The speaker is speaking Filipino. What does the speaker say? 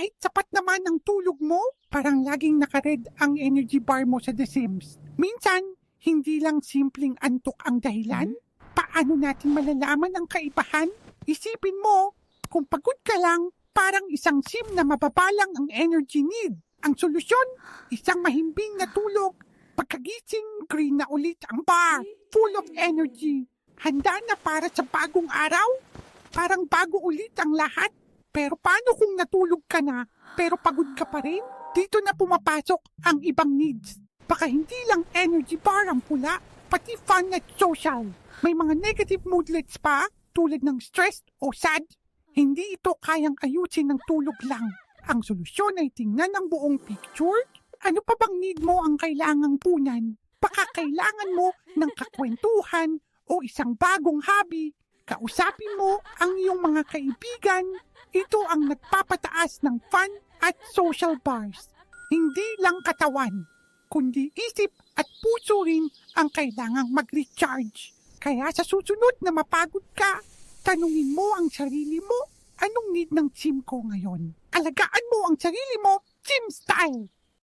Kahit sapat naman ang tulog mo, parang laging nakared ang energy bar mo sa The Sims. Minsan, hindi lang simpleng antok ang dahilan. Paano natin malalaman ang kaibahan? Isipin mo, kung pagod ka lang, parang isang sim na mababalang ang energy need. Ang solusyon, isang mahimbing na tulog. Pagkagising, green na ulit ang bar, full of energy. Handa na para sa bagong araw? Parang bago ulit ang lahat. Pero paano kung natulog ka na, pero pagod ka pa rin? Dito na pumapasok ang ibang needs. Baka hindi lang energy bar ang pula, pati fun at social. May mga negative moodlets pa, tulad ng stressed o sad. Hindi ito kayang ayusin ng tulog lang. Ang solusyon ay tingnan ang buong picture. Ano pa bang need mo ang kailangang punan? Baka kailangan mo ng kakwentuhan o isang bagong hobby. Kausapin mo ang iyong mga kaibigan. Ito ang nagpapataas ng fun at social bars. Hindi lang katawan, kundi isip at puso rin ang kailangang mag-recharge. Kaya sa susunod na mapagod ka, tanungin mo ang sarili mo, anong need ng sim ko ngayon? Alagaan mo ang sarili mo, sim style!